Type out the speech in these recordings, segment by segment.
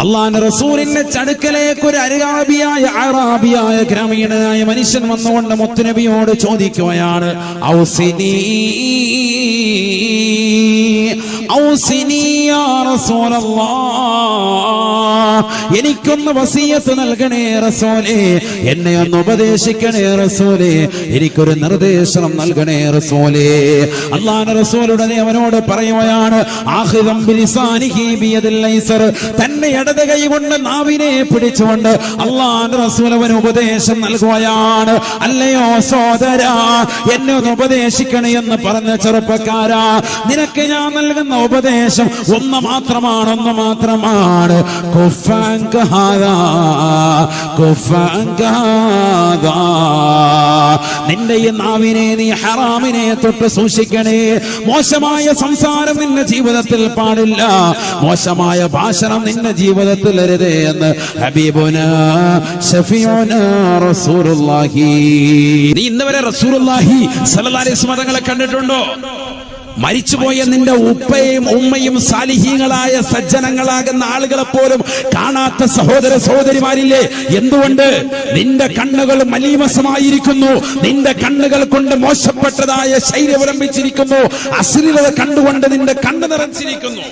അല്ലാഹുവിന്റെ റസൂലിന്റെ ചടുക്കലേക്ക് ഒരു അറാബിയായ ഗ്രാമീണനായ മനുഷ്യൻ വന്നുകൊണ്ട് മുത്തുനബിയോട് ചോദിക്കുകയാണ്, ഔസിനി യാ റസൂലല്ലാഹ്, എനിക്കൊന്ന് വസിയത്ത് നൽകണേ റസൂലേ, എന്നെ ഒന്ന് ഉപദേശിക്കണേ റസൂലേ, എനിക്കൊരു നിർദ്ദേശം നൽകണേ റസൂലേ. അല്ലാഹുവിന്റെ റസൂലുടനെ അവനോട് പറയുകയാണ്, ആഖിദം ബിലിസാനിഹി ബിയദിൽ ഐസർ, തന്റെ ഇടത് കൈ കൊണ്ട് നാവിനെ പിടിച്ചുകൊണ്ട് അല്ലാഹുവിന്റെ റസൂൽ അവന് ഉപദേശം നൽകുകയാണ്. അല്ലയോ സോദരാ, എന്നെ ഒന്ന് ഉപദേശിക്കണേ എന്ന് പറഞ്ഞ ചെറുപ്പക്കാരാ, നിനക്ക് ഞാൻ നൽകുന്ന ഉപദേശം ഒന്ന് മാത്രമാണ്. നിന്റെ ഈ നാവിനെ നീ ഹറാമിനെ തൊട്ട് സൂക്ഷിക്കണേ. മോശമായ സംസാരം നിന്റെ ജീവിതത്തിൽ പാടില്ല, മോശമായ ഭാഷണം നിന്റെ ജീവിതത്തിൽ അരുതേ എന്ന് ഹബീബുനാ ശഫീഉനാ റസൂലുള്ളാഹി. നീ ഇന്നുവരെ റസൂലുള്ളാഹി സ്വല്ലല്ലാഹു അലൈഹി വസല്ലം തങ്ങളെ കണ്ടിട്ടുണ്ടോ? മരിച്ചുപോയ നിന്റെ ഉപ്പയും ഉമ്മയും സാലിഹീങ്ങളായ സജ്ജനങ്ങളാകുന്ന ആളുകളെ പോലും കാണാത്ത സഹോദര സഹോദരിമാരില്ലേ? എന്തുകൊണ്ട്? നിന്റെ കണ്ണുകൾ മലീമസമായിരിക്കുന്നു, നിന്റെ കണ്ണുകൾ കൊണ്ട് മോശപ്പെട്ടതായ ശൈലി അവലംബിച്ചിരിക്കുന്നു, അശ്ലീലത കണ്ടുകൊണ്ട് നിന്റെ കണ്ണ് നിറച്ചിരിക്കുന്നു.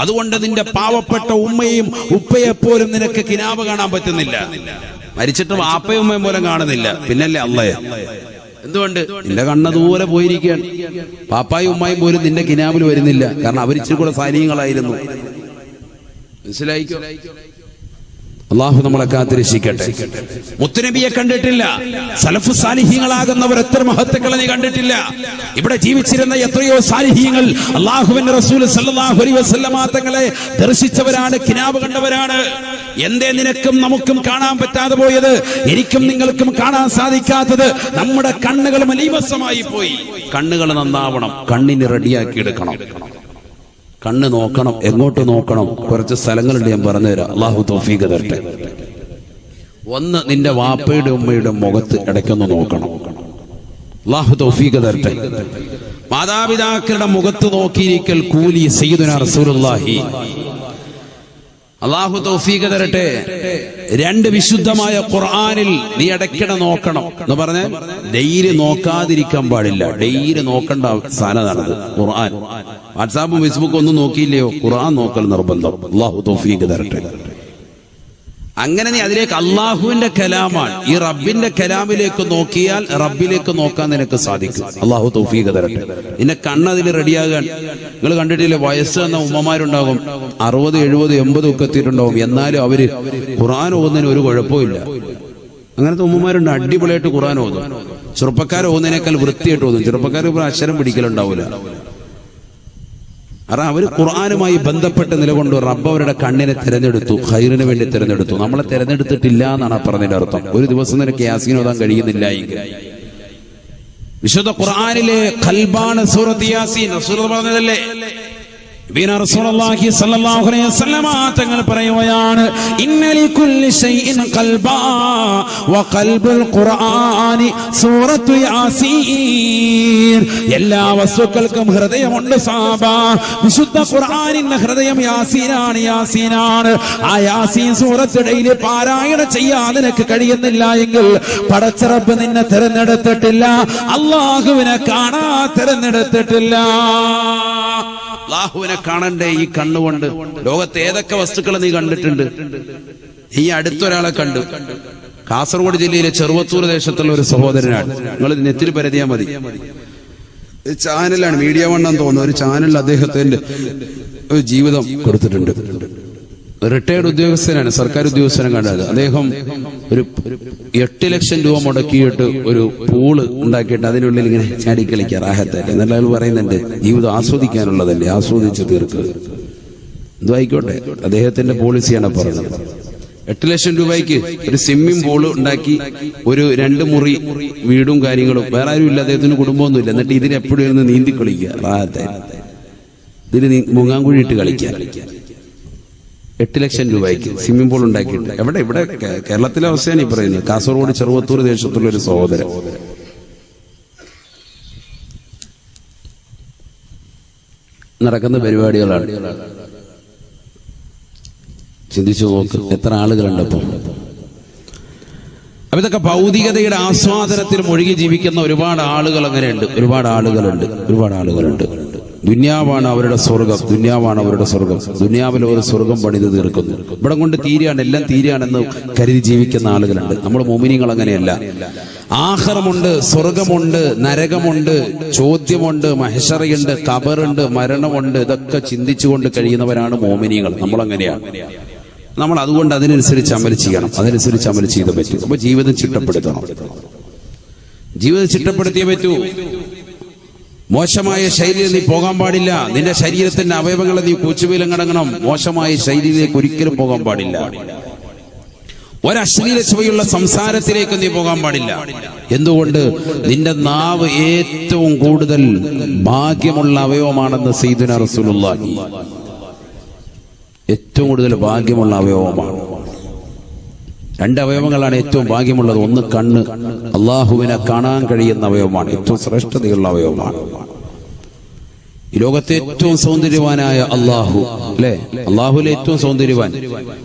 അതുകൊണ്ട് നിന്റെ പാവപ്പെട്ട ഉമ്മയും ഉപ്പയെപ്പോലും നിനക്ക് കിനാവ് കാണാൻ പറ്റുന്നില്ല. മരിച്ചിട്ട് വാപ്പയും ഉമ്മയും പോലും കാണുന്നില്ല, പിന്നല്ലേ അള്ളയെ. എന്തുകൊണ്ട്? നിന്റെ കണ്ണ് ദൂരെ പോയിരിക്കുകയാണ്. പാപ്പായും ഉമ്മായും പോലും നിന്റെ കിനാവിൽ വരുന്നില്ല, കാരണം അവരിച്ചിരി കൂടെ സാരീയങ്ങളായിരുന്നു. മനസ്സിലായിക്കോ? അള്ളാഹു നമ്മളെ കാത്തിരക്ഷിക്കട്ടെ. മുത്തുനബിയെ കണ്ടിട്ടില്ല, സലഫ് സാലിഹീങ്ങളാകുന്നവർ എത്ര മഹത്തുക്കളെ നീ കണ്ടിട്ടില്ല. ഇവിടെ ജീവിച്ചിരുന്ന എത്രയോ സാലിഹീങ്ങൾ അള്ളാഹുവിന്റെ റസൂൽ സല്ലല്ലാഹു അലൈഹി വസല്ലമ തങ്ങളെ ദർശിച്ചവരാണ്, കിനാവ് കണ്ടവരാണ്. എന്തേ നിനക്കും നമുക്കും കാണാൻ പറ്റാതെ പോയത്, എനിക്കും നിങ്ങൾക്കും കാണാൻ സാധിക്കാത്തത്? നമ്മുടെ കണ്ണുകൾ മലീമസമായി പോയി. കണ്ണുകൾ നന്നാവണം, കണ്ണിന് റെഡിയാക്കി എടുക്കണം. കണ്ണ് നോക്കണം, എങ്ങോട്ട് നോക്കണം? കുറച്ച് സ്ഥലങ്ങളുണ്ട്, ഞാൻ പറഞ്ഞുതരാം. അള്ളാഹു തൗഫീഖ് തരട്ടെ. ഒന്ന്, നിന്റെ വാപ്പയുടെ ഉമ്മയുടെ മുഖത്ത് ഇടയ്ക്കൊന്ന് നോക്കണം. അള്ളാഹു തൗഫീഖ് തരട്ടെ. മാതാപിതാക്കളുടെ മുഖത്ത് നോക്കിയിരിക്കൽ കൂലി സയ്യിദുനാ റസൂലുള്ളാഹി. അള്ളാഹു തൗഫീഖ് തരട്ടെ. രണ്ട്, വിശുദ്ധമായ ഖുർആനിൽ നീ ഇടയ്ക്കിടെ നോക്കണം എന്ന് പറഞ്ഞ ഡെയിലി നോക്കാതിരിക്കാൻ പാടില്ല. ഡെയിലി നോക്കേണ്ട സാധനമാണത് ഖുർആൻ. വാട്സാപ്പും ഫേസ്ബുക്കും ഒന്നും നോക്കിയില്ലയോ? ഖുർആൻ നോക്കൽ നിർബന്ധം. അള്ളാഹു തൗഫീഖ് തരട്ടെ. അങ്ങനെ നീ അതിലേക്ക്, അള്ളാഹുവിന്റെ കലാമാണ്, ഈ റബ്ബിന്റെ കലാമിലേക്ക് നോക്കിയാൽ റബ്ബിലേക്ക് നോക്കാൻ നിനക്ക് സാധിക്കും. അള്ളാഹു തൗഫീഖ് തരട്ടെ. നിന്നെ കണ്ണതിൽ റെഡിയാകാൻ. നിങ്ങൾ കണ്ടിട്ടില്ലേ, വയസ്സ് എന്ന ഉമ്മമാരുണ്ടാകും, 60, 70, 80 ഒക്കെ എത്തിയിട്ടുണ്ടാവും, എന്നാലും അവര് ഖുർആൻ ഓതുന്നതിന് ഒരു കുഴപ്പമില്ല. അങ്ങനത്തെ ഉമ്മമാരുണ്ട്, അടിപൊളിയായിട്ട് ഖുർആൻ ഓതും. ചെറുപ്പക്കാർ ഓതുന്നതിനേക്കാൾ വൃത്തിയായിട്ട് ഓതും. ചെറുപ്പക്കാർ ഇപ്പോൾ അക്ഷരം പിടിക്കലുണ്ടാവില്ല. കാരണം അവര് ഖുർആനുമായി ബന്ധപ്പെട്ട് നിലകൊണ്ട് റബ്ബ് അവരുടെ കണ്ണിനെ തിരഞ്ഞെടുത്തു, ഖൈറിന് വേണ്ടി തിരഞ്ഞെടുത്തു. നമ്മളെ തിരഞ്ഞെടുത്തിട്ടില്ല എന്നാണ് പറഞ്ഞതിന്റെ അർത്ഥം. ഒരു ദിവസം നിനക്ക് യാസീൻ ഓതാൻ കഴിയുന്നില്ല എങ്കിൽ, വിശുദ്ധ ഖുർആനിലെ ഖൽബാണ് സൂറത്ത് യാസീൻ. റസൂൽ പറഞ്ഞതല്ലേ? റസൂലുള്ളാഹി സ്വല്ലല്ലാഹു അലൈഹി വസല്ലമ തങ്ങൾ പറയുകയാണ്, ഇന്ന ലികുല്ലി ശൈഇൻ ഖൽബാ വ ഖൽബുൽ ഖുർആനി സൂറത്തു യാസീൻ. എല്ലാ വസ്തുക്കൾക്കും ഹൃദയമുണ്ട് സാബാ. വിശുദ്ധ ഖുർആനിന്റെ ഹൃദയം യാസീനാണ്. ആ യാസീൻ സൂറത്ത് ഡെയിലി പാരായണം ചെയ്യാൻ നിനക്ക് കഴിയുന്നില്ല എങ്കിൽ പടച്ച റബ്ബ് നിന്നെ തിരഞ്ഞെടുത്തിട്ടില്ല, അല്ലാഹുവിനെ കാണാൻ തിരഞ്ഞെടുത്തിട്ടില്ല. അല്ലാഹുവിനെ കാണണ്ടേ ഈ കണ്ണുകൊണ്ട്? ലോകത്തെ ഏതൊക്കെ വസ്തുക്കളെ നീ കണ്ടിട്ടുണ്ട്? ഈ അടുത്തൊരാളെ കണ്ടു. കാസർഗോഡ് ജില്ലയിലെ ചെറുവത്തൂർ ദേശത്തുള്ള ഒരു സഹോദരനാണ്. നിങ്ങൾ നെറ്റിൽ പരതിയാൽ മതി. ചാനലാണ്, മീഡിയ വണ്ണെന്ന് തോന്നുന്നു, ഒരു ചാനലിൽ അദ്ദേഹത്തിന്റെ ഒരു ജീവിതം കൊടുത്തിട്ടുണ്ട്. റിട്ടയർഡ് ഉദ്യോഗസ്ഥനാണ്, സർക്കാർ ഉദ്യോഗസ്ഥനെ കണ്ടത്. അദ്ദേഹം ഒരു 8 ലക്ഷം രൂപ മുടക്കിയിട്ട് ഒരു പൂള് ഉണ്ടാക്കിയിട്ട് അതിനുള്ളിൽ ഇങ്ങനെ ചാടിക്കളിക്കുക, റാഹത്തായിട്ട്. എന്നല്ല അയാൾ പറയുന്നുണ്ട്, ജീവിതം ആസ്വദിക്കാനുള്ളതല്ലേ, ആസ്വദിച്ച് തീർക്കുക. എന്തോ ആയിക്കോട്ടെ, അദ്ദേഹത്തിന്റെ പോളിസിയാണ് പറഞ്ഞത്. 8 ലക്ഷം രൂപയ്ക്ക് ഒരു സ്വിമ്മിംഗ് പൂള് ഉണ്ടാക്കി, ഒരു 2 മുറി വീടും കാര്യങ്ങളും, വേറെ ആരും ഇല്ല, അദ്ദേഹത്തിന് കുടുംബമൊന്നുമില്ല. എന്നിട്ട് ഇതിന് എപ്പോഴും ഇരുന്ന് നീന്തി കളിക്കുക, റാഹത്തായിട്ട്. ഇതിന് മുങ്ങാങ്കുഴിയിട്ട് കളിക്കുക. 8 ലക്ഷം രൂപയ്ക്ക് സ്വിമ്മിംഗ് പൂൾ ഉണ്ടാക്കിയിട്ട്. ഇവിടെ കേരളത്തിലെ അവസ്ഥയാണ് ഈ പറയുന്നത്. കാസർഗോഡ് ചെറുവത്തൂർ ദേശത്തുള്ള ഒരു സഹോദരൻ നടക്കുന്ന പരിപാടികളാണ്. ചിന്തിച്ചു നോക്ക്, എത്ര ആളുകളുണ്ട് ഇപ്പം. അപ്പൊ ഇതൊക്കെ ഭൗതികതയുടെ ആസ്വാദനത്തിൽ മുഴുകി ജീവിക്കുന്ന ഒരുപാട് ആളുകൾ അങ്ങനെയുണ്ട്. ഒരുപാട് ആളുകളുണ്ട്. ദുന്യാവാണ് അവരുടെ സ്വർഗം, ദുന്യാവിൽ ഒരു സ്വർഗം പണിത് തീർക്കുന്നു. ഇവിടെ കൊണ്ട് തീരെയാണ്, എല്ലാം തീരെയാണെന്ന് കരുതി ജീവിക്കുന്ന ആളുകളുണ്ട്. നമ്മൾ മോമിനികൾ അങ്ങനെയല്ല. ആഖിറമുണ്ട്, സ്വർഗമുണ്ട്, നരകമുണ്ട്, ചോദ്യമുണ്ട്, മഹ്ശറയുണ്ട്, ഖബറുണ്ട്, മരണമുണ്ട്. ഇതൊക്കെ ചിന്തിച്ചുകൊണ്ട് കഴിയുന്നവരാണ് മോമിനികൾ. നമ്മളങ്ങനെയാണ്. നമ്മൾ അതുകൊണ്ട് അതിനനുസരിച്ച് അമൽ ചെയ്യണം, അതിനനുസരിച്ച് അമൽ ചെയ്തേ പറ്റൂ. അപ്പൊ ജീവിതം ചിട്ടപ്പെടുത്തണം, ജീവിതം ചിട്ടപ്പെടുത്തിയേ പറ്റൂ. മോശമായ ശൈലിയിൽ നീ പോകാൻ പാടില്ല. നിന്റെ ശരീരത്തിന്റെ അവയവങ്ങളെ നീ കൂച്ചുവീലം കടങ്ങണം. മോശമായ ശൈലിയിലേക്ക് ഒരിക്കലും പോകാൻ പാടില്ല. ഒരശ്ലീല ചുവയുള്ള സംസാരത്തിലേക്ക് നീ പോകാൻ പാടില്ല. എന്തുകൊണ്ട്? നിന്റെ നാവ് ഏറ്റവും കൂടുതൽ ഭാഗ്യമുള്ള അവയവമാണെന്ന് സയ്യിദുനാ റസൂലുള്ളാഹി. ഏറ്റവും കൂടുതൽ ഭാഗ്യമുള്ള അവയവമാണ്. 2 അവയവങ്ങളാണ് ഏറ്റവും ഭാഗ്യമുള്ളത്. ഒന്ന് കണ്ണ്, അള്ളാഹുവിനെ കാണാൻ കഴിയുന്ന അവയവമാണ്, ഏറ്റവും ശ്രേഷ്ഠതയുള്ള അവയവമാണ്. ഈ ലോകത്തെ ഏറ്റവും സൗന്ദര്യവാനായ അള്ളാഹു, അല്ലെ? അള്ളാഹുവിലെ ഏറ്റവും സൗന്ദര്യവാൻ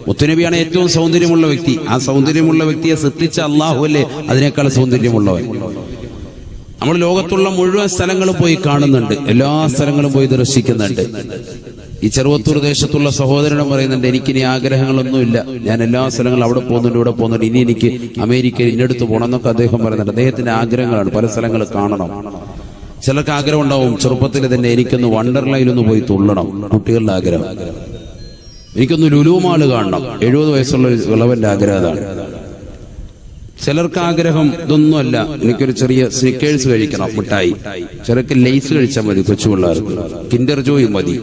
മുത്തുനബിയാണ് ഏറ്റവും സൗന്ദര്യമുള്ള വ്യക്തി. ആ സൗന്ദര്യമുള്ള വ്യക്തിയെ സൃഷ്ടിച്ച അള്ളാഹു അല്ലേ അതിനേക്കാൾ സൗന്ദര്യമുള്ളവൻ. നമ്മൾ ലോകത്തുള്ള മുഴുവൻ സ്ഥലങ്ങളും പോയി കാണുന്നുണ്ട്, എല്ലാ സ്ഥലങ്ങളും പോയി ദർശിക്കുന്നുണ്ട്. ഈ ചെറുവത്തൂർ ദേശത്തുള്ള സഹോദരനും പറയുന്നുണ്ട്, എനിക്കിനി ആഗ്രഹങ്ങളൊന്നുമില്ല, ഞാൻ എല്ലാ സ്ഥലങ്ങളും അവിടെ പോകുന്നുണ്ട്, ഇവിടെ പോകുന്നുണ്ട്, ഇനി എനിക്ക് അമേരിക്കയിൽ ഇന്നടുത്ത് പോകണം എന്നൊക്കെ അദ്ദേഹം പറയുന്നുണ്ട്. അദ്ദേഹത്തിന്റെ ആഗ്രഹങ്ങളാണ്, പല സ്ഥലങ്ങൾ കാണണം. ചിലർക്ക് ആഗ്രഹം ഉണ്ടാവും, ചെറുപ്പത്തിൽ തന്നെ എനിക്കൊന്ന് വണ്ടർലയിലൊന്ന് പോയി തുള്ളണം. കുട്ടികളുടെ ആഗ്രഹം, എനിക്കൊന്ന് ലുലു മാള് കാണണം. 70 വയസ്സുള്ള ഇളവന്റെ ആഗ്രഹം അതാണ്. ചിലർക്ക് ആഗ്രഹം ഇതൊന്നുമല്ല, എനിക്കൊരു ചെറിയ സ്നിക്കേഴ്സ് കഴിക്കണം, മിഠായി. ചിലർക്ക് ലേസ് കഴിച്ചാൽ മതി, കൊച്ചുപിള്ളേർക്ക് കിൻഡർ ജോയ് മതി.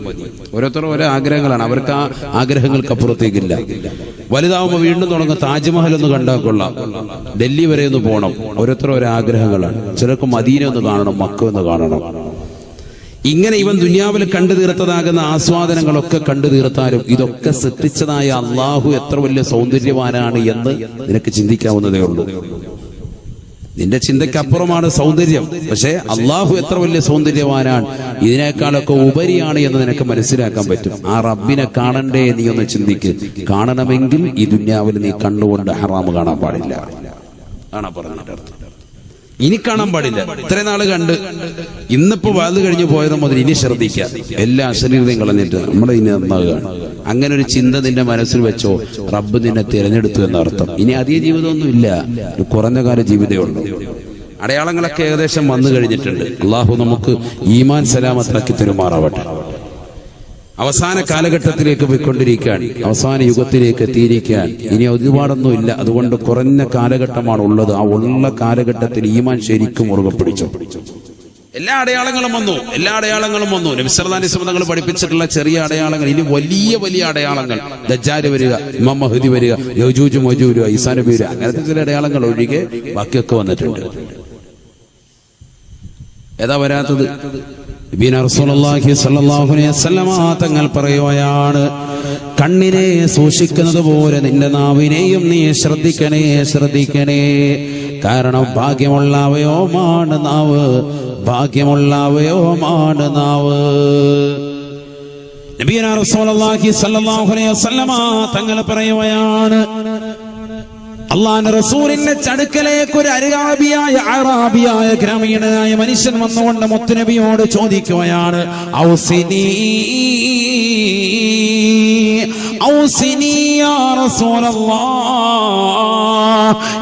ഓരോരുത്തരും ഓരോ ആഗ്രഹങ്ങളാണ്. അവർക്ക് ആ ആഗ്രഹങ്ങൾക്ക് അപ്പുറത്തേക്കില്ല. വലുതാവുമ്പോൾ വീണ്ടും തുടങ്ങും, താജ്മഹൽ ഒന്ന് കണ്ടാൽ കൊള്ളാം, ഡൽഹി വരെ ഒന്ന് പോകണം. ഓരോരുത്തരും ഓരോ ആഗ്രഹങ്ങളാണ്. ചിലർക്ക് മദീന ഒന്ന് കാണണം, മക്ക ഒന്ന് കാണണം. ഇങ്ങനെ ഇവൻ ദുനിയാവിൽ കണ്ടു തീർത്തതാകുന്ന ആസ്വാദനങ്ങളൊക്കെ കണ്ടു തീർത്താലും ഇതൊക്കെ സൃഷ്ടിച്ചതായ അള്ളാഹു എത്ര വലിയ സൗന്ദര്യവാനാണ് എന്ന് നിനക്ക് ചിന്തിക്കാവുന്നതേ ഉള്ളൂ. നിന്റെ ചിന്തയ്ക്കപ്പുറമാണ് സൗന്ദര്യം. പക്ഷെ അള്ളാഹു എത്ര വലിയ സൗന്ദര്യവാനാണ്, ഇതിനേക്കാളൊക്കെ ഉപരിയാണ് എന്ന് നിനക്ക് മനസ്സിലാക്കാൻ പറ്റും. ആ റബ്ബിനെ കാണണ്ടേ നീ ഒന്ന് ചിന്തിക്ക്. കാണണമെങ്കിൽ ഈ ദുനിയാവിൽ നീ കണ്ടുകൊണ്ട് ഹറാമ് കാണാൻ പാടില്ല. ആണോ പറഞ്ഞിട്ട് അർത്ഥം? ഇനി കാണാൻ പാടില്ല. ഇത്രയും നാള് കണ്ട് ഇന്നിപ്പോ വാത് കഴിഞ്ഞു പോയത് മുതൽ ഇനി ശ്രദ്ധിക്കാം. എല്ലാ അശ്ലീലതയും കളഞ്ഞിട്ട് നമ്മളെ ഇനി നന്നാകുകയാണ്. അങ്ങനെ ഒരു ചിന്ത നിന്റെ മനസ്സിൽ വെച്ചോ, റബ്ബ് നിന്നെ തിരഞ്ഞെടുത്തു എന്നർത്ഥം. ഇനി അധിക ജീവിതമൊന്നും ഇല്ല, ഒരു കുറഞ്ഞ കാല ജീവിതമേ ഉള്ളൂ. അടയാളങ്ങളൊക്കെ ഏകദേശം വന്നു കഴിഞ്ഞിട്ടുണ്ട്. അള്ളാഹു നമുക്ക് ഈമാൻ സലാമത്താക്കി തെരുമാറാവട്ടെ. അവസാന കാലഘട്ടത്തിലേക്ക് പോയിക്കൊണ്ടിരിക്കുകയാണ്, അവസാന യുഗത്തിലേക്ക് എത്തിയിരിക്കാൻ ഇനി ഒരുപാടൊന്നും ഇല്ല. അതുകൊണ്ട് കുറഞ്ഞ കാലഘട്ടമാണ് ഉള്ളത്. ആ ഉള്ള കാലഘട്ടത്തിൽ ഈമാൻ ശരിക്കും മുറുകെ പിടിച്ചു. എല്ലാ അടയാളങ്ങളും വന്നു. നബി സല്ലല്ലാഹു അലൈഹി വസല്ലം തങ്ങൾ പഠിപ്പിച്ചിട്ടുള്ള ചെറിയ അടയാളങ്ങൾ, ഇനി വലിയ വലിയ അടയാളങ്ങൾ, ദജ്ജാൽ വരിക, ഇമാം മഹ്ദി വരിക, യജൂജ് മജൂജ്, ഈസാ നബി വരിക, അങ്ങനത്തെ ചില അടയാളങ്ങൾ ഒഴികെ ബാക്കിയൊക്കെ വന്നിട്ടുണ്ട്. ഏതാ വരാത്തത്? റസൂലുള്ളാഹി സ്വല്ലല്ലാഹു അലൈഹി വസല്ലം തങ്ങൾ പറയുകയാണ്, കണ്ണിനെ സൂക്ഷിക്കുന്നത് പോലെ നിന്റെ നാവിനെയും നീ ശ്രദ്ധിക്കണേ. കാരണം ഭാഗ്യമുള്ള അവയവമാണ് നാവ്. നബിയനാ റസൂലുള്ളാഹി സ്വല്ലല്ലാഹു അലൈഹി വസല്ലം തങ്ങൾ പറയുകയാണ്, അള്ളാഹുവിന്റെ റസൂലിന്റെ ചടുക്കലേക്ക് ഒരു അറാബിയായ ഗ്രാമീണനായ മനുഷ്യൻ വന്നുകൊണ്ട് മുത്തുനബിയോട് ചോദിക്കുകയാണ്, ഔസിനി യാ റസൂലല്ലാഹ്,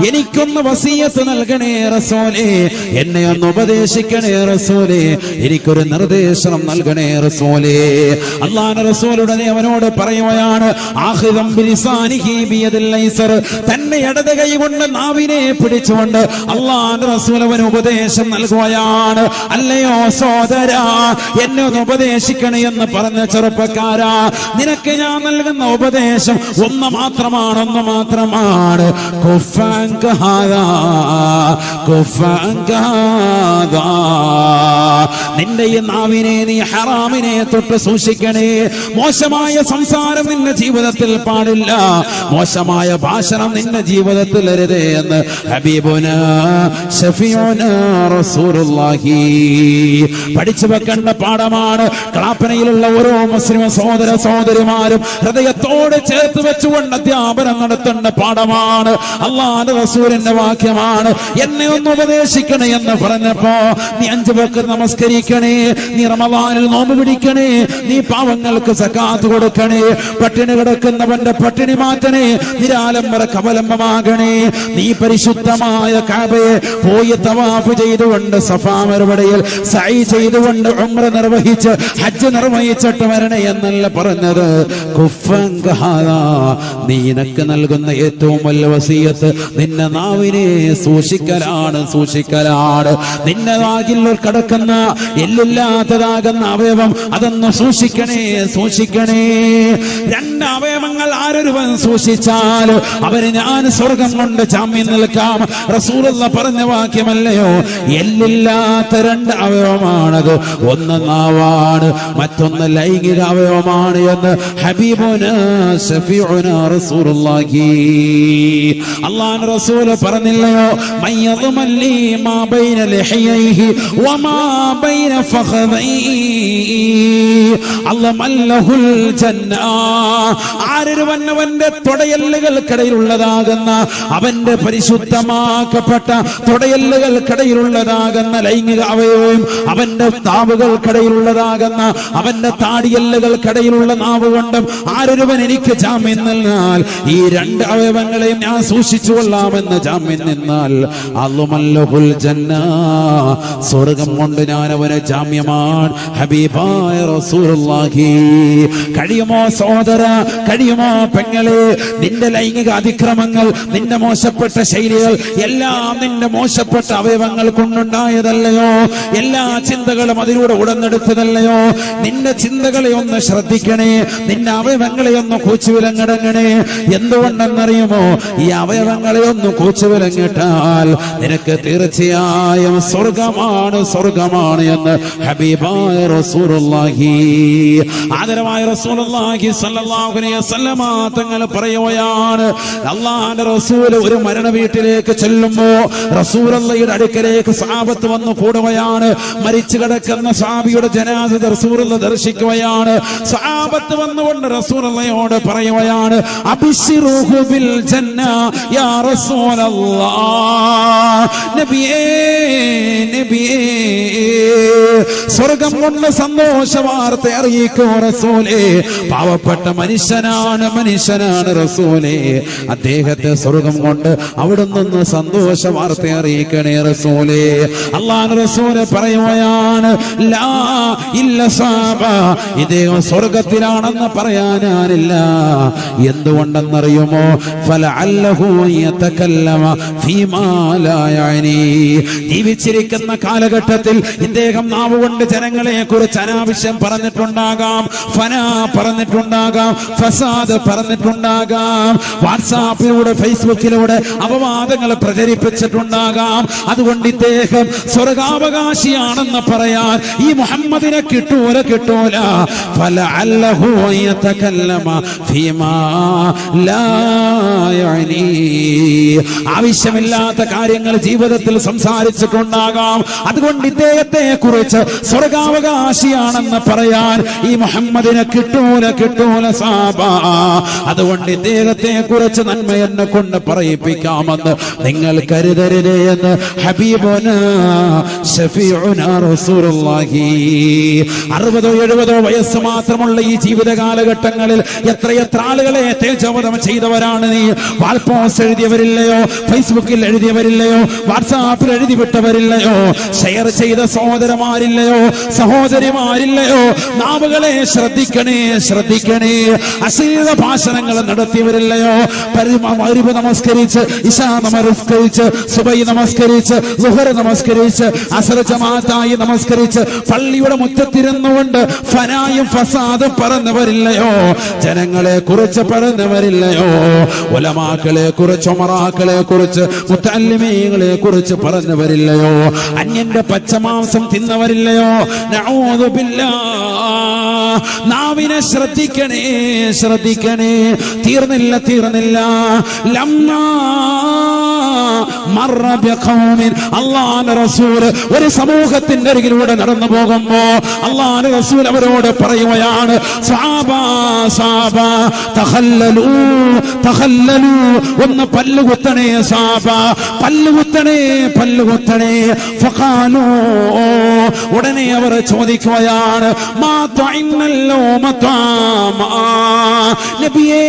എനിക്കൊന്ന് വസിയത്ത് നൽകണേ റസൂലേ, എന്നെ ഒന്ന് ഉപദേശിക്കണേ റസൂലേ, എനിക്കൊരു നിർദ്ദേശം നൽകണേ റസൂലേ. അല്ലാഹുവിന്റെ റസൂലുടനെ അവനോട് പറയുകയാണ്, ആഖിദം ബിലിസാനിഹി ബിയദിൽ ഐസർ, തന്റെ ഇടത് കൈ കൊണ്ട് നാവിനെ പിടിച്ചുകൊണ്ട് അല്ലാഹുവിന്റെ റസൂൽ അവന് ഉപദേശം നൽകുകയാണ്. അല്ലയോ സോദരാ, എന്നെ ഒന്ന് ഉപദേശിക്കണേ എന്ന് പറഞ്ഞ ചെറുപ്പക്കാരാ, നിനക്ക് ഞാൻ നൽകുന്ന ഉപദേശം ഒന്ന് മാത്രമാണ്. നിന്റെ ഈ നാവിനെ നീ ഹറാമിനെ തൊട്ട് സൂക്ഷിക്കണേ. മോശമായ സംസാരം നിന്റെ ജീവിതത്തിൽ പാടില്ല, മോശമായ ഭാഷണം നിന്റെ ജീവിതത്തിൽ അരുതേ എന്ന് ഹബീബുനാ ശഫീഉനാ റസൂലുള്ളാഹി പഠിച്ചു വെക്കേണ്ട പാഠമാണ്. ക്ലാപ്പനയിലുള്ള ഓരോ മുസ്ലിം സഹോദര സഹോദരിമാരും ഹൃദയത്തോട് ചേർത്ത് വെച്ചുകൊണ്ട് അധ്യാപനം നടത്തേണ്ട പാഠമാണ്. അല്ലാഹുവിന്റെ റസൂലിന്റെ വാക്യമാണ്. എന്നെ ഒന്ന് ഉപദേശിക്കണേ എന്ന് പറഞ്ഞപ്പോ നീ 5 വക്ത് നമസ്കരിക്കണേ, നീ റമദാനിൽ നോമ്പ് പിടിക്കണേ, നീ പാവങ്ങൾക്ക് സകാത്ത് കൊടുക്കണേ, പട്ടിണി കിടക്കുന്നവന്റെ പട്ടിണി മാറ്റണേ, നിരാലംബര കവലംബമാകണേ, നീ പരിശുദ്ധമായ കഅബയെ പോയി തവാഫ് ചെയ്തുകൊണ്ട് സഫാ മറുപടിയിൽ സഈ ചെയ്തുകൊണ്ട് ഉംറ നിർവഹിച്ച് ഹജ്ജ് നിർവഹിച്ചിട്ട് വരണേ എന്നല്ല പറഞ്ഞത്. നീ നിനക്ക് നൽകുന്ന ഏറ്റവും വലിയ വസിയത്ത് നിന്റെ നാവിനെ സൂക്ഷിക്കലാണ്. നിന്റെ നാവിൽ കിടക്കുന്ന എല്ലില്ലാത്തതാകുന്ന അവയവം അതൊന്ന് സൂക്ഷിക്കണേ. 2 അവയവങ്ങൾ ആരൊരുവൻ സൂക്ഷിച്ചാൽ അവന് ഞാൻ സ്വർഗം കൊണ്ട് ജാമ്യം നിൽക്കാം. റസൂലുള്ളാഹി പറഞ്ഞ വാക്യമല്ലയോ? എല്ലില്ലാത്ത 2 അവയവമാണത്. ഒന്ന് നാവാണ്, മറ്റൊന്ന് ലൈംഗിക അവയവമാണ് എന്ന് ഹബീബുനാ ശഫീഉനാ റസൂലുള്ളാഹി. അല്ലാഹുവിന്റെ റസൂൽ പറഞ്ഞില്ലയോ? മയ്യദ്മല്ലി മാ ബൈന ലഹിയൈഹി വമാ ബൈന ഫഖദൈഹി അല്ലമല്ലഹുൽ ജന്ന. ആരൊരുവന്റെ തുടയെല്ലുകൾക്കിടയിലുള്ളതാകുന്ന അവന്റെ പരിശുദ്ധമാക്കപ്പെട്ട തുടയെല്ലുകൾക്കിടയിലുള്ളതാകുന്ന ലൈംഗിക അവയവവും അവന്റെ നാവുകൾക്കിടയിലുള്ളതാകുന്ന അവന്റെ താടിയെല്ലുകൾക്കിടയിലുള്ള നാവ് കൊണ്ടും ആരൊരുവൻ എനിക്ക് ജാമ്യം നിന്നാൽ, ഈ 2 അവയവങ്ങളെയും ഞാൻ സൂക്ഷിച്ചു കൊള്ളാമെന്ന് ജാമ്യം നിന്നാൽ അല്ലാഹുൽ ജന്ന, സ്വർഗം കൊണ്ട് ഞാൻ അവന് ജാമ്യമാണ്. ഹബീബായ റസൂലുള്ളാഹി. കഴിയുമോ സഹോദര, കഴിയുമോ പെങ്ങളെ? നിന്റെ ലൈംഗിക അതിക്രമങ്ങൾ, നിന്റെ മോശപ്പെട്ട ശൈലികൾ എല്ലാം നിന്റെ മോശപ്പെട്ട അവയവങ്ങൾ കൊണ്ടുണ്ടായതല്ലയോ? എല്ലാ ചിന്തകളും അതിലൂടെ ഉടനെടുത്തതല്ലയോ? നിന്റെ ചിന്തകളെ ഒന്ന് ശ്രദ്ധിക്കണേ, നിന്റെ അവയവങ്ങളെ ഒന്ന് കൂച്ചുവിലങ്ങടങ്ങണേ. എന്തുകൊണ്ടെന്നറിയുമോ? ഈ അവയവങ്ങളെ ഒന്ന് കൂച്ചുവിലങ്ങിട്ടാൽ നിനക്ക് തീർച്ചയായും സ്വർഗമാണ് എന്ന് ഹബീബായ റസൂലുള്ളാഹി. ആദരവായ റസൂലുള്ളാഹി സ്വല്ലല്ലാഹു അലൈഹി വസല്ലമ തങ്ങൾ പറയുകയാണ്, അല്ലാഹുവിന്റെ റസൂൽ ഒരു മരണ വീട്ടിലേക്ക് ചെല്ലുമ്പോ റസൂലുള്ളാഹിയുടെ അടുക്കലേക്ക് സഹാബത്ത് വന്നു കൂടുകയാണ്. മരിച്ചു കിടക്കുന്ന സഹാബിയുടെ ജനാസ റസൂലുള്ളാഹി ദർശിക്കുകയാണ്. സഹാബത്ത് വന്നുകൊണ്ട് റസൂലുള്ളാഹിയോട് പറയുകയാണ്, അബ്ശിറൂഹു ബിൽ ജന്ന യാ റസൂലല്ലാഹ്. നബിയേ സ്വർഗം കൊണ്ട് സന്തോഷ വാർത്ത അറിയിക്കൂ റസൂലേ. പാവപ്പെട്ട മനുഷ്യനാണ് റസൂലേ, അദ്ദേഹത്തെ സ്വർഗം കൊണ്ട് അവിടുന്ന് സന്തോഷ വാർത്ത അറിയിക്കണേ റസൂലേ. അല്ലാഹുവിന്റെ റസൂൽ പറയുകയാണ്, ലാ ഇല്ല സാബ, ഇദ്ദേഹം സ്വർഗത്തിലാണെന്ന് പറയാനില്ല. എന്തുകൊണ്ടെന്നറിയുമോ? ഫലഅല്ലഹു യതകല്ലമ ഫീമാ ലാ യഅനി. ജീവിച്ചിരിക്കുന്ന കാലഘട്ടത്തിൽ ഇദ്ദേഹം നാവുകൊണ്ട് ജനങ്ങളെ കുറിച്ച് അനാവശ്യം പറഞ്ഞിട്ടുണ്ടാകാം, ഫനാ പറഞ്ഞിട്ടുണ്ടാകാം, ഫസാദ് പറഞ്ഞിട്ടുണ്ടാകാം, വാട്സാപ്പിലൂടെ ഫേസ്ബുക്കിലൂടെ അപവാദങ്ങൾ പ്രചരിപ്പിച്ചിട്ടുണ്ടാകാം. അതുകൊണ്ട് ഇദ്ദേഹം സ്വർഗാവകാശിയാണെന്ന് പറയാൻ ഈ മുഹമ്മദിനെ കിട്ടൂല. ഫലഅല്ലഹു യതകല്ലമ ഫീമാ ലാ യഅനി. ആവശ്യമില്ലാത്ത കാര്യങ്ങൾ ജീവിതത്തിൽ സംസാരിച്ചിട്ടുണ്ടാകാം. അതുകൊണ്ട് ഇദ്ദേഹത്തെ കുറിച്ച് സ്വർഗാവകാശിയാണെന്ന് പറയാൻ ഈ മുഹമ്മദിനെ കിട്ടൂല സാബ. അതുകൊണ്ട് ഇദ്ദേഹത്തെ കുറിച്ച് നന്മ എന്നെ കൊണ്ട് പറയിപ്പിക്കാമെന്ന് നിങ്ങൾ കരുതരുതേ എന്ന് ഹബീബുനാ ശഫീഉനാ റസൂലുള്ളാഹി. 60-70 വയസ്സ് മാത്രമുള്ള ഈ ജീവിത കാലഘട്ടങ്ങളിൽ എത്രയെത്ര ആളുകളെ തേജോവധം ചെയ്തവരാണ് നീ. വാൾപോസ്റ്റ് എഴുതിയവരില്ലയോ? ഫേസ്ബുക്കിൽ എഴുതിയവരില്ലയോ? വാട്സാപ്പിൽ എഴുതിവിട്ടവരില്ലയോ? ഷെയർ ചെയ്ത സഹോദരന്മാരില്ലയോ? സഹോദരിമാരില്ലയോ? നാവുകളെ ശ്രദ്ധിക്കണേ. അശ്ലീല ഭാഷണങ്ങൾ നടത്തിയവരില്ലയോ? മഗ്രിബ് നമസ്കരിച്ച്, ഇശാ നമസ്കരിച്ച്, സുബഹി നമസ്കരിച്ച്, ളുഹർ നമസ്കരിച്ച്, അസ്ർ ജമാഅത്തായി നമസ്കരിച്ച് പള്ളിയുടെ മുറ്റത്തിരുന്നുകൊണ്ട് ഫനായും ഫസാദും പറഞ്ഞവരില്ലയോ? ജനങ്ങളെ കുറിച്ച് പറഞ്ഞവരില്ലയോ? ഉലമാക്കളെ കുറിച്ച് കുറിച്ച്, ഉമറാക്കളെ കുറിച്ച്, മുത്തഅല്ലിമീങ്ങളെ കുറിച്ച് പറഞ്ഞവരില്ലയോ? അന്യന്റെ പച്ചമാംസം തിന്നവരില്ലയോ? നഊദു ബില്ലാഹ്. നാവിനെ ശ്രദ്ധിക്കണേ, ശ്രദ്ധിക്കണേ. തീർന്നില്ല. ലമ്മാ മർറ ബിഖൗമിൻ. അല്ലാഹുവിന്റെ റസൂൽ ഒരു സമൂഹത്തിന്റെ അരികിലൂടെ നടന്നു പോകുമ്പോ അല്ലാഹുവിന്റെ റസൂൽ അവരോട് പറയുകയാണ്, സഹാബാ സഹാബാ തഖല്ലലൂ തഖല്ലലൂ. ഒന്ന് പല്ലുകുത്തണേ സഹാബാ, പല്ലുകുത്തണേ. ഫഖാലൂ. ഉടനെ അവർ ചോദിക്കുകയാണ്, മാ തഇന്നല്ലോ മതാമാ. നബിയേ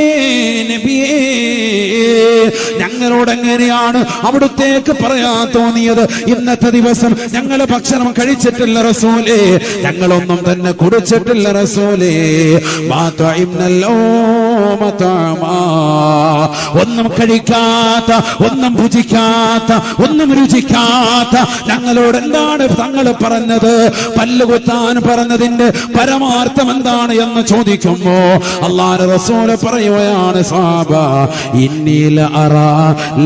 ഞങ്ങളോട് എങ്ങനെയാണ് അവിടുത്തേക്ക് പറയാൻ തോന്നിയത്? ഇന്നത്തെ ദിവസം ഞങ്ങൾ ഭക്ഷണം കഴിച്ചിട്ടില്ല റസൂലേ, ഞങ്ങളൊന്നും തന്നെ കുടിച്ചിട്ടില്ല റസൂലേ. ഒന്നും കഴിക്കാത്ത, ഒന്നും ഭുജിക്കാത്ത, ഒന്നും രുചിക്കാത്ത ഞങ്ങളോട് എന്താണ് തങ്ങൾ പറഞ്ഞത്? പല്ലുകുത്താൻ പറഞ്ഞതിന്റെ പരമാർത്ഥം എന്താണ് എന്ന് ചോദിക്കുമ്പോ അല്ലാഹുവിന്റെ റസൂൽ പറയുകയാണ്, സഹാബാ ഇന്നീല അറാ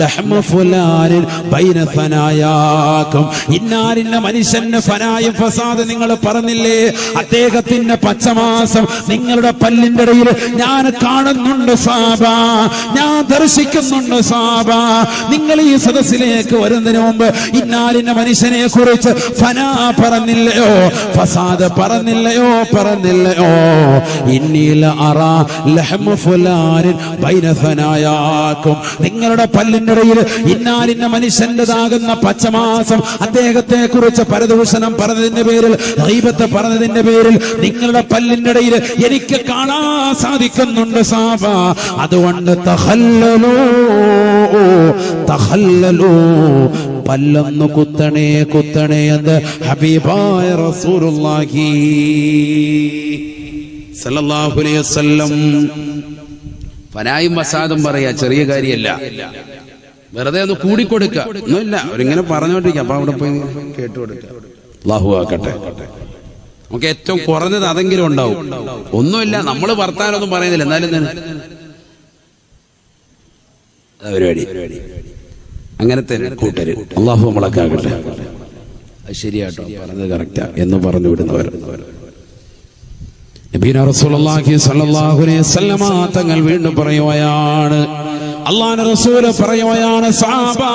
ലഹ്മ ഫുലാനിൻ ബൈന ഫനായാകും. ഇന്നാലിന്റെ മനുഷ്യന്റെ ഫനായും ഫസാദ് നിങ്ങൾ പറഞ്ഞില്ലേ, അദ്ദേഹത്തിന്റെ പച്ചമാസം നിങ്ങളുടെ പല്ലിന്റെ ഇടയിൽ ഞാൻ കാണുന്നുണ്ട് സഹാബാ, ഞാൻ ദർശിക്കുന്നുണ്ട് സഹാബാ. നിങ്ങൾ ഈ സദസ്സിലേക്ക് വരുന്നതിന് മുമ്പ് ഇന്നാലിന്റെ മനുഷ്യനെ കുറിച്ച് ഫനാ പറഞ്ഞില്ലയോ, ഫസാദ് പറഞ്ഞില്ലയോ? ഇന്നീല അറാ ലഹ്മ ഫുലാനിൻ ബൈന ഫനായാകും. നിങ്ങളുടെ പല്ലിന്റെ ഇടയിൽ ഇന്നാലിന്റെ മനുഷ്യന്റേതാകുന്ന പച്ചമാസം അദ്ദേഹത്തെ കുറിച്ച് പരദൂഷണം പറഞ്ഞതിന്റെ പേരിൽ, ഗീബത്ത് പറഞ്ഞതിന്റെ പേരിൽ നിങ്ങളുടെ പല്ലിന്റെ ഇടയിൽ എനിക്ക് കാണാൻ സാധിക്കുന്നുണ്ട് സഹാബാ. അതുകൊണ്ട് തഖല്ലലൂ പല്ലൊന്നു കുത്തണേ എന്ന് ഹബീബായ റസൂലുള്ളാഹി സല്ലല്ലാഹു അലൈഹി വസല്ലം. ഫനായും ഫസാദും പറയാ ചെറിയ കാര്യമല്ല, വെറുതെ ഒന്ന് കൂടിക്കൊടുക്കുക ഒന്നുമില്ല. അവരിങ്ങനെ പറഞ്ഞോണ്ടിരിക്കുക, അപ്പൊ അവിടെ പോയി കേട്ടുകൊടുക്കുക. അല്ലാഹു ആക്കട്ടെ. നമുക്ക് ഏറ്റവും കുറഞ്ഞത് അതെങ്കിലും ഉണ്ടാവും. ഒന്നുമില്ല, നമ്മൾ വർത്താനൊന്നും പറയുന്നില്ല, എന്നാലും പരിപാടി അങ്ങനത്തെ കൂട്ടര്. അല്ലാഹു നമ്മളൊക്കെ ആകട്ടെ. അത് ശരിയാട്ടോ, പറഞ്ഞത് കറക്റ്റാ എന്ന് പറഞ്ഞു വിടുന്നവർ. നബിന റസൂലുള്ളാഹി സ്വല്ലല്ലാഹു അലൈഹി വസല്ലമ തങ്ങൾ വീണ്ടും പറയുകയാണ്, അല്ലാഹുവിന്റെ റസൂൽ പറയുകയാണ്, സഹാബാ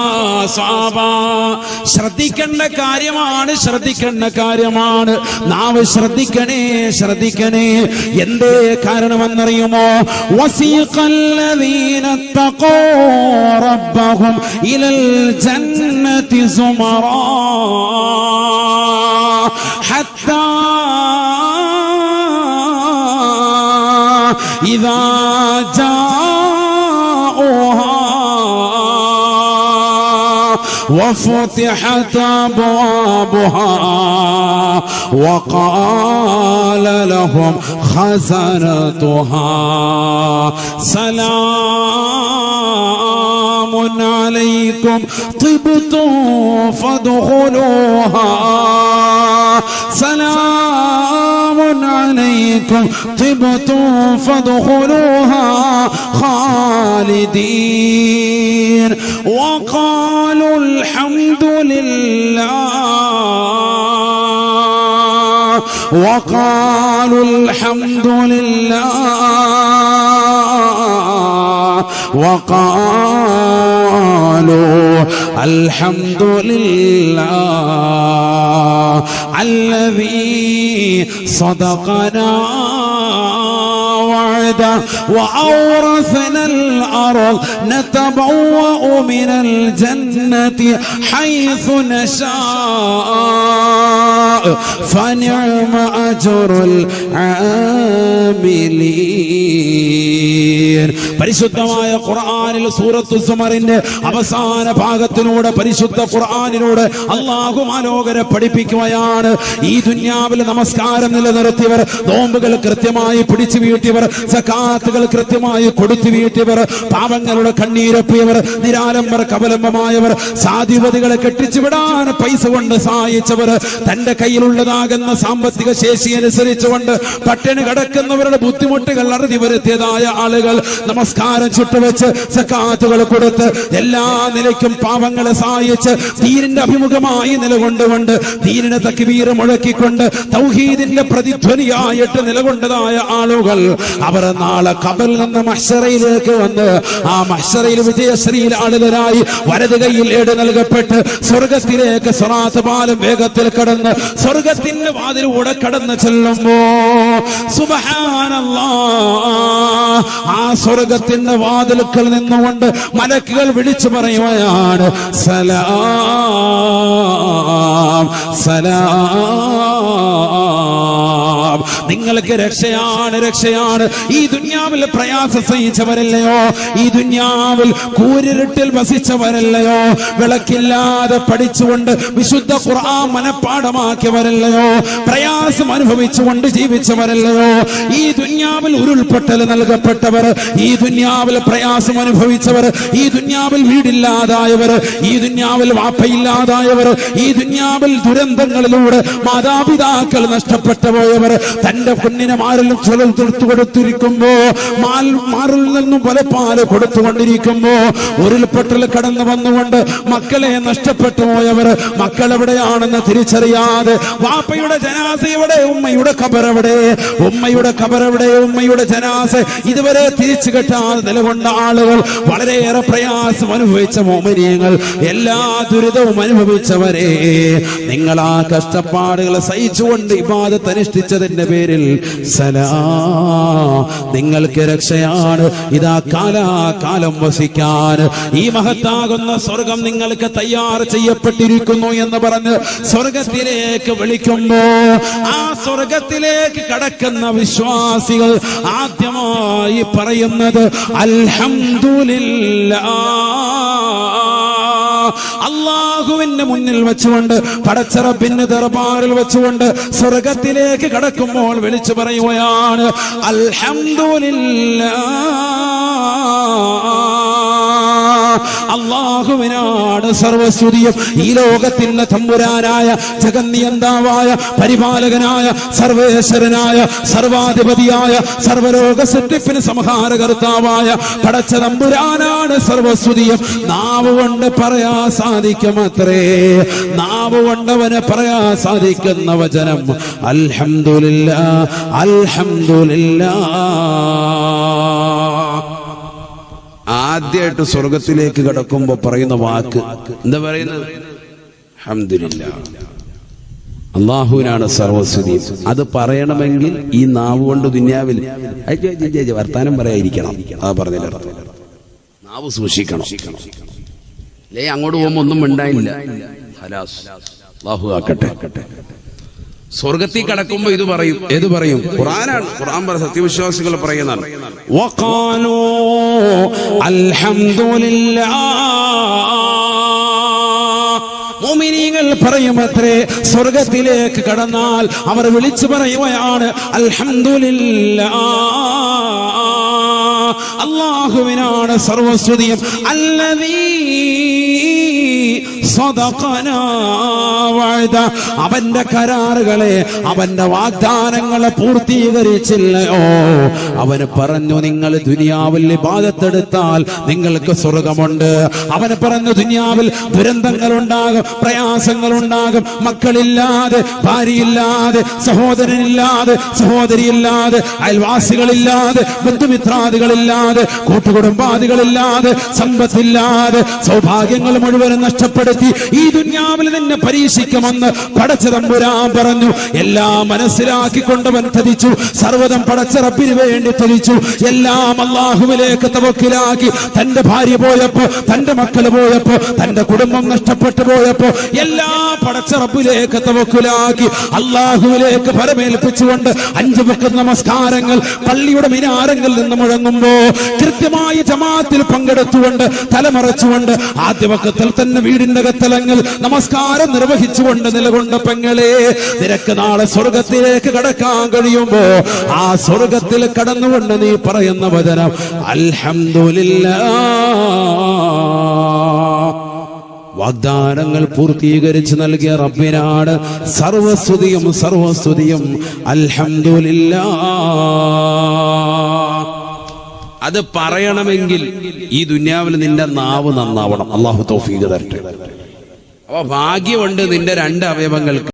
ശ്രദ്ധിക്കേണ്ട കാര്യമാണ്. നാവ് ശ്രദ്ധിക്കണേ. എന്തേ കാരണമെന്നറിയുമോ? വസീഖല്ലദീന തഖൂ റബ്ബഹും ഇലൽ ജന്നതി സുമറാ ഹത്താ ഇദാ وفتحت أبوابها وقال لهم خزنتها سلام عليكم طبتم فادخلوها سلام عليكم طبتم فادخلوها خالدين وقالوا الحمد لله وقالوا الحمد لله وقالوا الحمد لله الذي صدقنا وعده وأورثنا الأرض نتبوأ من الجنة حيث نشاء فنعم أجر العاملين. പരിശുദ്ധമായ ഖുർആനിൽ സൂറത്തു സുമറിന്റെ അവസാന ഭാഗത്തിലൂടെ പരിശുദ്ധ ഖുർആനിലൂടെ അല്ലാഹു മനോഹര പഠിപ്പിക്കുകയാണ്. ഈ ദുനിയാവിൽ നമസ്കാരം നിലനിർത്തിയവർ, നോമ്പുകൾ കൃത്യമായി പിടിച്ചു വീട്ടിയവർ, സകാത്തുകൾ കൃത്യമായി കൊടുത്തു വീട്ടിയവർ, പാവങ്ങളുടെ കണ്ണീരൊപ്പിയവർ, നിരാലംബർ കവലംബമായവർ, സാധുവതികളെ കെട്ടിച്ചുവിടാൻ പൈസ കൊണ്ട് സഹായിച്ചവർ, തന്റെ കയ്യിലുള്ളതാകുന്ന സാമ്പത്തിക ശേഷി അനുസരിച്ചുകൊണ്ട് പട്ടിണി കിടക്കുന്നവരുടെ ബുദ്ധിമുട്ടുകൾ അറുതി വരുത്തിയതായ ആളുകൾ, നമസ്കാരം ചുട്ടുവെച്ച് സകാത്തുകൾ കൊടുത്ത് എല്ലാ നിലയ്ക്കും പാവങ്ങളെ സഹായിച്ച് ദീനിന്റെ അഭിമുഖമായി നിലകൊണ്ടുകൊണ്ട് ദീനിനെ തക്ബീർ മുഴക്കിക്കൊണ്ട് തൗഹീദിന്റെ പ്രതിധ്വനിയായിട്ട് നിലകൊണ്ടതായ ആളുകൾ, അവർ നാളെ ഖബറിൽ നിന്ന് മഹ്ശറയിലേക്ക് വന്ന് ആ മഹ്ശറയിൽ വിജയശ്രീലാളിതരായി വലത് കൈയിൽ ഏട് നൽകപ്പെട്ട് സ്വർഗത്തിലേക്ക് സിറാത്ത് പാലം വേഗത്തിൽ കടന്ന് സ്വർഗത്തിന്റെ വാതിലൂടെ കടന്ന് ചെല്ലുമ്പോ സുബ്ഹാനല്ലാഹ്, ആ സ്വർഗത്തിന്റെ വാതിൽക്കൽ നിന്നുകൊണ്ട് മലക്കുകൾ വിളിച്ചു പറയുകയാണ്, സലാം സലാം, നിങ്ങൾക്ക് രക്ഷയാണ് രക്ഷയാണ്. ഈ ദുനിയാവിൽ പ്രയാസം സഹിച്ചവരല്ലയോ, ഈ ദുനിയാവിൽ കൂരിരുട്ടിൽ വസിച്ചവരല്ലയോ, വിളക്കില്ലാതെ പഠിച്ചുകൊണ്ട് വിശുദ്ധ ഖുർആൻ മനപ്പാഠമാക്കിയവരല്ലയോ, പ്രയാസം അനുഭവിച്ചുകൊണ്ട് ജീവിച്ചവരല്ലയോ, ഈ ദുനിയാവിൽ ഉരുൾപൊട്ടൽ നൽകപ്പെട്ടവർ, ഈ ദുനിയാവിൽ പ്രയാസം അനുഭവിച്ചവർ, ഈ ദുനിയാവിൽ വീടില്ലാതായവർ, ഈ ദുനിയാവിൽ വാപ്പയില്ലാതായവർ, ഈ ദുനിയാവിൽ ദുരന്തങ്ങളിലൂടെ മാതാപിതാക്കൾ നഷ്ടപ്പെട്ടു പോയവർ, തന്റെ കുഞ്ഞിനെ മാറിലും ചുലൽ തീർത്തു കൊടുത്തിരിക്കുമ്പോ, മാറിൽ നിന്നും പലപ്പാല് കൊടുത്തുകൊണ്ടിരിക്കുമ്പോ ഉരുൾപൊട്ടൽ കടന്നു വന്നുകൊണ്ട് മക്കളെ നഷ്ടപ്പെട്ടു പോയവർ, മക്കൾ എവിടെയാണെന്ന് തിരിച്ചറിയാതെ, വാപ്പയുടെ ജനാസ എവിടെ, ഉമ്മയുടെ ഖബറെവിടെ, ഉമ്മയുടെ ഖബറെവിടെ, ഉമ്മയുടെ ജനാസ ഇതുവരെ തിരിച്ചു കെട്ടാതെ നിലകൊണ്ട ആളുകൾ, വളരെയേറെ പ്രയാസം അനുഭവിച്ച മോമിനിയങ്ങൾ, എല്ലാ ദുരിതവും അനുഭവിച്ചവരെ, നിങ്ങൾ ആ കഷ്ടപ്പാടുകൾ സഹിച്ചുകൊണ്ട് ഇബാദത്ത് അനുഷ്ഠിച്ചതിന്റെ പേരിൽ സലാം, നിങ്ങൾക്ക് രക്ഷയാണ്. ഇതാ കാലാകാലം വസിക്കാൻ ഈ മഹത്താകുന്ന സ്വർഗം നിങ്ങൾക്ക് തയ്യാർ ചെയ്യപ്പെട്ടിരിക്കുന്നു എന്ന് പറഞ്ഞ് സ്വർഗത്തിലേക്ക് വിളിക്കുമ്പോ ആ സ്വർഗത്തിലേക്ക് കടക്കുന്ന വിശ്വാസികൾ ആദ്യമായി പറയുന്നത് അൽഹംദുലില്ലാഹ്. അല്ലാഹുവിന്റെ മുന്നിൽ വെച്ചുകൊണ്ട്, പടച്ചറബിന്റെ ദർബാറിൽ വെച്ചുകൊണ്ട് സ്വർഗത്തിലേക്ക് കടക്കുമ്പോൾ വിളിച്ചു പറയുകയാണ് അൽഹംദുലില്ലാഹ്. അല്ലാഹുവിനാണ് സർവസ്തുതിയും. ഈ ലോകത്തിന്റെ തമ്പുരാനായ, ജഗന്നിയന്താവായ, പരിപാലകനായ, സർവേശ്വരനായ, സർവാധിപതിയായ, സർവലോക സൃഷ്ടിപ്പിന് സംഹാരകർത്താവായ പടച്ച തമ്പുരാനാണ് സർവസ്തുതിയും. നാവ് കൊണ്ട് പറയാ സാധിക്കുമത്രേ, നാവ് കൊണ്ടവന് പറയാ സാധിക്കുന്ന വചനം അൽഹംദുലില്ലാഹ് അൽഹംദുലില്ലാഹ്. ആദ്യമായിട്ട് സ്വർഗത്തിലേക്ക് കടക്കുമ്പോ പറയുന്ന വാക്ക് എന്താ പറയുന്നത്? അൽഹംദുലില്ലാഹ്. അല്ലാഹുവിനാണ് സർവസ്തുതി. അത് പറയണമെങ്കിൽ ഈ നാവ് കൊണ്ട് ദുനിയാവിൽ വർത്താനം പറയാതിരിക്കണം. അത് പറഞ്ഞില്ല, നാവ് സൂക്ഷിക്കണം. അല്ലേ അങ്ങോട്ട് പോകുമ്പോ ഒന്നും മിണ്ടായില്ല. അല്ലാഹു ആക്കട്ടെ. സ്വർഗത്തിൽ കടക്കുമ്പോ ഇത് പറയും. ഏത് പറയും? ഖുർആനാണ്. ഖുർആൻ പറ സത്യവിശ്വാസികൾ പറയുന്നതാണ്. വഖാലൂ അൽഹംദുലില്ലാഹ്. മുഅ്മിനീങ്ങൾ പറയുമത്രേ, സ്വർഗത്തിലേക്ക് കടന്നാൽ അവർ വിളിച്ചു പറയുകയാണ് അൽഹംദുലില്ലാഹ്, അല്ലാഹുവിനാണ് സർവസ്തുതിയും. അല്ലദീ സദഖനാ വഅദ, അവന്റെ കരാറുകളെ, അവന്റെ വാഗ്ദാനങ്ങളെ പൂർത്തീകരിച്ചില്ലയോ? അവന് പറഞ്ഞു നിങ്ങൾ ദുനിയാവിൽ ഇബാദത്തെടുത്താൽ നിങ്ങൾക്ക് സ്വർഗമുണ്ട്. അവന് പറഞ്ഞു ദുനിയാവിൽ ദുരന്തങ്ങളുണ്ടാകും, പ്രയാസങ്ങളുണ്ടാകും, മക്കളില്ലാതെ, ഭാര്യയില്ലാതെ, സഹോദരനില്ലാതെ, സഹോദരിയില്ലാതെ, അയൽവാസികളില്ലാതെ, ബന്ധുമിത്രാദികളില്ലാതെ, കൂട്ടുകുടുംബാദികളില്ലാതെ, സമ്പത്തില്ലാതെ, സൗഭാഗ്യങ്ങൾ മുഴുവനും നഷ്ടപ്പെടുത്തി ഈ ദുനിയാവിൽ നിന്നെ പരീക്ഷിക്കുമെന്ന് പടച്ച തമ്പുരാൻ പറഞ്ഞു. എല്ലാം മനസ്സിലാക്കിക്കൊണ്ടവൻ ധരിച്ചു, സർവ്വതം പടച്ച റബ്ബിന് വേണ്ടി ധരിച്ചു. എല്ലാം അല്ലാഹുവിലേക്ക് തവക്കുലാക്കി. തന്റെ ഭാര്യ പോയപ്പോ, തന്റെ മക്കൾ പോയപ്പോ, തന്റെ കുടുംബം നഷ്ടപ്പെട്ടു പോയപ്പോ എല്ലാം പടച്ച റബ്ബിലേക്ക് തവക്കുലാക്കി. അല്ലാഹുവിലേക്ക് ഫലമേൽപ്പിച്ചുകൊണ്ട് 5 വഖ്ത് നമസ്കാരങ്ങൾ പള്ളിയുടെ മിനാരങ്ങളിൽ നിന്ന് മുഴങ്ങുമ്പോ കൃത്യമായി ജമാഅത്തിൽ പങ്കെടുത്തുകൊണ്ട് തലമറച്ചുകൊണ്ട് ആദ്യ വഖത്തിൽ തന്നെ വീടിന്റെ കത്തലങ്ങൾ നമസ്കാരം നിർവഹിച്ചുകൊണ്ട് നിലകൊണ്ട പെങ്ങളെ, നിനക്ക് നാളെ സ്വർഗത്തിലേക്ക് കടക്കാൻ കഴിയുമ്പോ ആ സ്വർഗത്തിൽ കടന്നുകൊണ്ട് നീ പറയുന്ന വചനം അൽഹംദുലില്ലാഹ്. വാഗ്ദാനങ്ങൾ പൂർത്തീകരിച്ച് നൽകിയ റബ്ബിനാണ് സർവസ്തുതിയും സർവസ്തുതിയും. അൽഹംദുലില്ലാഹ്. അത് പറയണമെങ്കിൽ ഈ ദുനിയാവിൽ നിന്റെ നാവ് നന്നാവണം. അല്ലാഹു തൗഫീഖ് തരട്ടെ. അപ്പൊ ഭാഗ്യമുണ്ട് നിന്റെ രണ്ട് അവയവങ്ങൾക്ക്.